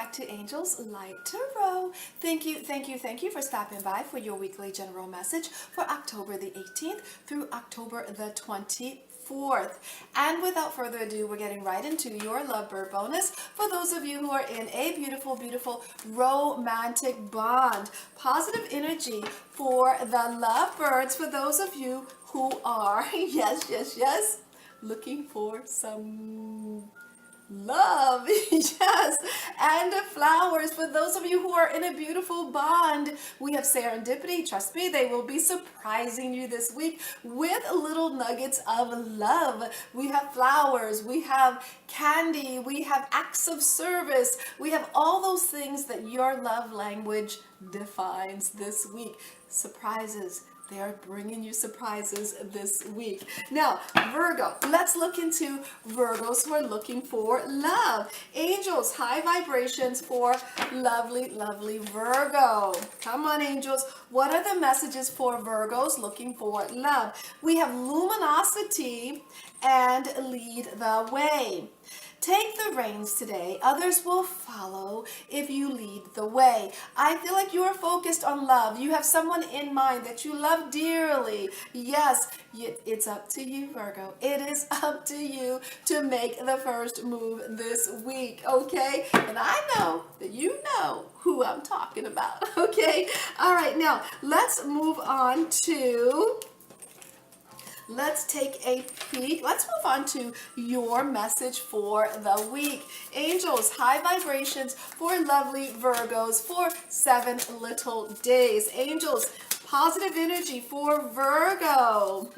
back to Angel's Light Tarot. Thank you for stopping by for your weekly general message for October the 18th through October the 24th. And without further ado, we're getting right into your lovebird bonus for those of you who are in a beautiful, beautiful romantic bond. Positive energy for the lovebirds for those of you who are, yes, looking for some love. Yes, and flowers for those of you who are in a beautiful bond. We have serendipity. Trust me, they will be surprising you this week with little nuggets of love. We have flowers, we have candy, we have acts of service, we have all those things that your love language defines this week. Surprises. They are bringing you surprises this week. Now, Virgo, let's look into Virgos who are looking for love. Angels, high vibrations for lovely, lovely Virgo. Come on, angels. What are the messages for Virgos looking for love? We have luminosity and lead the way. Take the reins today. Others will follow if you lead the way. I feel like you are focused on love. You have someone in mind that you love dearly. Yes, it's up to you, Virgo. It is up to you to make the first move this week, okay? And I know that you know who I'm talking about, okay? All right, now let's move on to... Let's take a peek. Let's move on to your message for the week. Angels, high vibrations for lovely Virgos for 7 little days. Angels, positive energy for Virgo.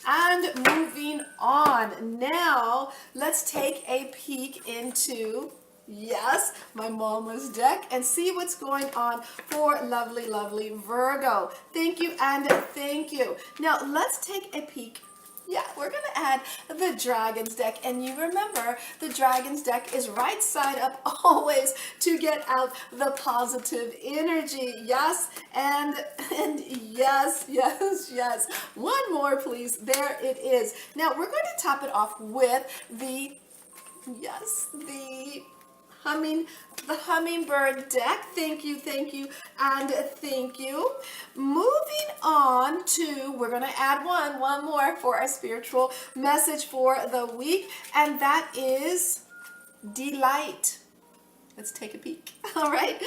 And moving on. Now, let's take a peek into... yes, my mama's deck and see what's going on for lovely, lovely Virgo. Thank you and thank you. Now, let's take a peek. Yeah, we're going to add the Dragon's deck. And you remember, the Dragon's deck is right side up always to get out the positive energy. Yes, and yes. One more, please. There it is. Now, we're going to top it off with the hummingbird deck. Thank you, and thank you. Moving on to, we're going to add one more for our spiritual message for the week, and that is delight. Let's take a peek. All right.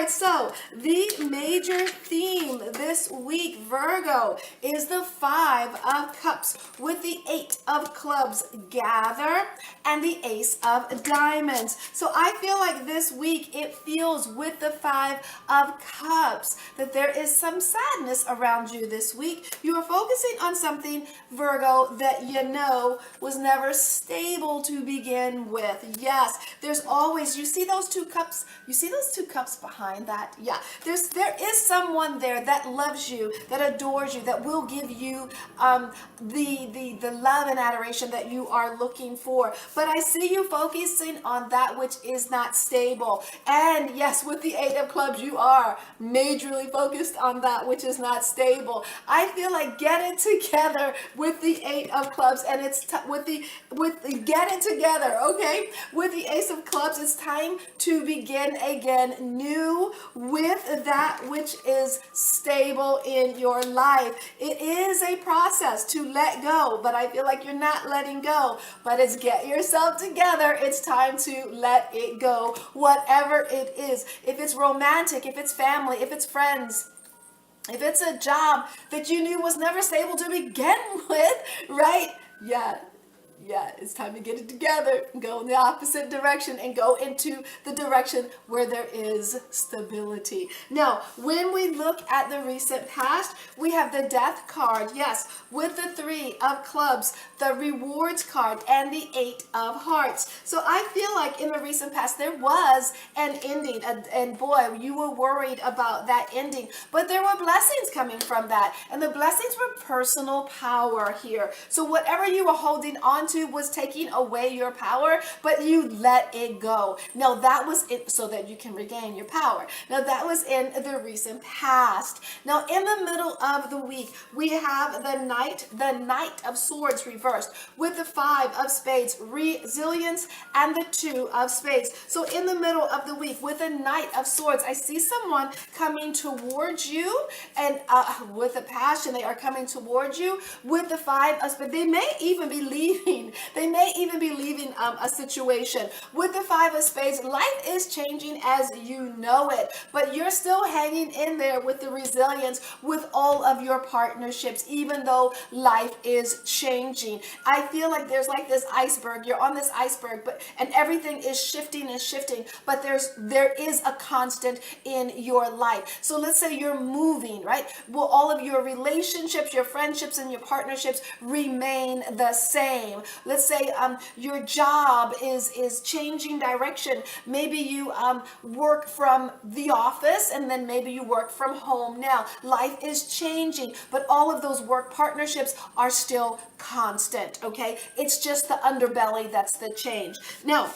So the major theme this week, Virgo, is the 5 of Cups with the 8 of Clubs, gather, and the Ace of Diamonds. So I feel like this week it feels with the 5 of Cups that there is some sadness around you this week. You are focusing on something, Virgo, that you know was never stable to begin with. Yes, there's always, you see those 2 cups? You see those 2 cups behind that? Yeah, there is someone there that loves you, that adores you, that will give you the love and adoration that you are looking for. But I see you focusing on that which is not stable. And yes, with the 8 of Clubs, you are majorly focused on that which is not stable. I feel like get it together with the 8 of Clubs, and it's with the get it together, okay? With the Ace of Clubs, it's time to begin again new with that which is stable in your life. It is a process to let go, but I feel like you're not letting go, but it's get yourself together. It's time to let it go, whatever it is. If it's romantic, if it's family, if it's friends, if it's a job that you knew was never stable to begin with, right? Yeah, it's time to get it together, go in the opposite direction and go into the direction where there is stability. Now, when we look at the recent past, we have the Death card, yes, with the 3 of Clubs, the Rewards card, and the 8 of Hearts. So I feel like in the recent past, there was an ending, and boy, you were worried about that ending, but there were blessings coming from that, and the blessings were personal power here. So whatever you were holding on to to was taking away your power, but you let it go. Now that was it, so that you can regain your power. Now that was in the recent past. Now in the middle of the week, we have the Knight of Swords reversed with the Five of Spades, resilience, and the Two of Spades. So in the middle of the week with the Knight of Swords, I see someone coming towards you, and with a passion, they are coming towards you. With the Five of Spades, they may even be leaving. They may even be leaving a situation. With the Five of Spades, life is changing as you know it, but you're still hanging in there with the resilience with all of your partnerships, even though life is changing. I feel like there's like this iceberg. You're on this iceberg, and everything is shifting and shifting, but there is a constant in your life. So let's say you're moving, right? Will all of your relationships, your friendships, and your partnerships remain the same? Let's say your job is changing direction. Maybe you work from the office, and then maybe you work from home now. Life is changing, but all of those work partnerships are still constant, okay? It's just the underbelly that's the change. Now,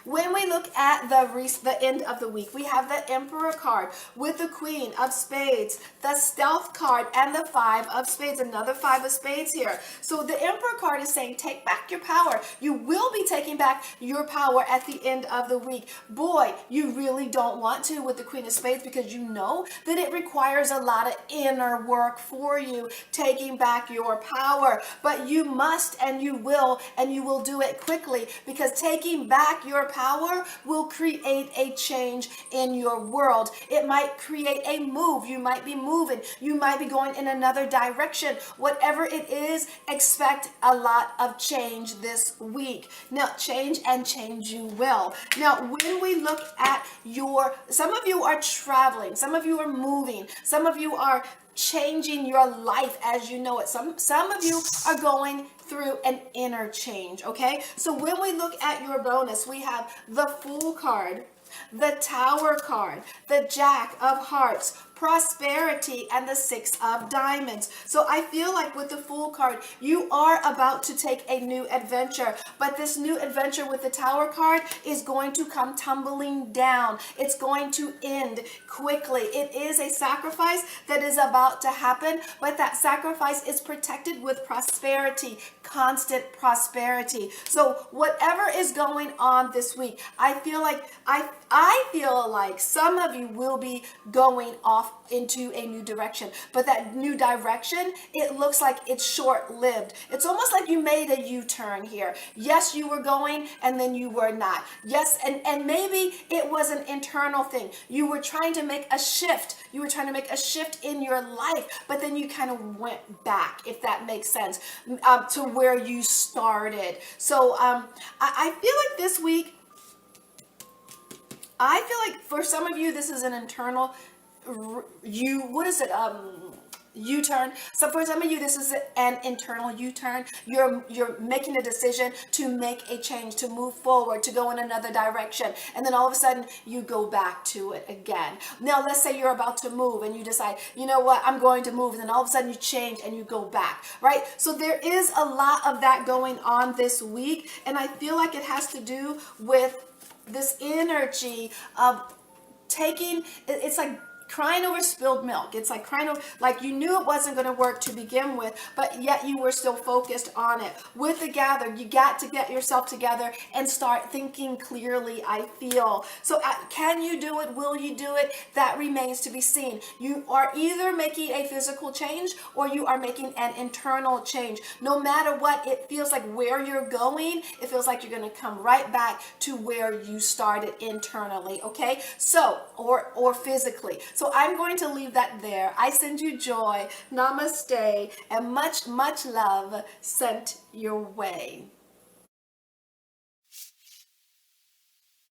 when we look at the end of the week, we have the Emperor card with the Queen of Spades, the Stealth card, and the Five of Spades, another Five of Spades here. So the Emperor card is saying, take back your power. You will be taking back your power at the end of the week. Boy, you really don't want to with the Queen of Spades, because you know that it requires a lot of inner work for you, taking back your power. But you must, and you will do it quickly, because taking back your power will create a change in your world. It might create a move. You might be moving. You might be going in another direction. Whatever it is, expect a lot of change this week. Now, change you will. Now, when we look at some of you are traveling, some of you are moving, some of you are changing your life as you know it. Some of you are going through an inner change, okay? So when we look at your bonus, we have the Fool card, the Tower card, the Jack of Hearts, prosperity, and the Six of Diamonds. So I feel like with the Fool card, you are about to take a new adventure, but this new adventure with the Tower card is going to come tumbling down. It's going to end quickly. It is a sacrifice that is about to happen, but that sacrifice is protected with prosperity, constant prosperity. So whatever is going on this week, I feel like some of you will be going off into a new direction, but that new direction, it looks like it's short-lived. It's almost like you made a U-turn here. Yes, you were going, and then you were not. Yes, and maybe it was an internal thing. You were trying to make a shift. You were trying to make a shift in your life, but then you kind of went back, if that makes sense, to where you started. So I feel like this week, I feel like for some of you, this is an internal U-turn. So for some of you, this is an internal U-turn. You're making a decision to make a change, to move forward, to go in another direction, and then all of a sudden you go back to it again. Now let's say you're about to move and you decide, you know what, I'm going to move, and then all of a sudden you change and you go back, right? So there is a lot of that going on this week, and I feel like it has to do with this energy of it's like crying over spilled milk. It's like crying over, like you knew it wasn't going to work to begin with, but yet you were still focused on it. With the gather, you got to get yourself together and start thinking clearly, I feel. So can you do it? Will you do it? That remains to be seen. You are either making a physical change or you are making an internal change. No matter what, it feels like where you're going, it feels like you're going to come right back to where you started internally, okay? So, or physically. So I'm going to leave that there. I send you joy, namaste, and much, much love sent your way.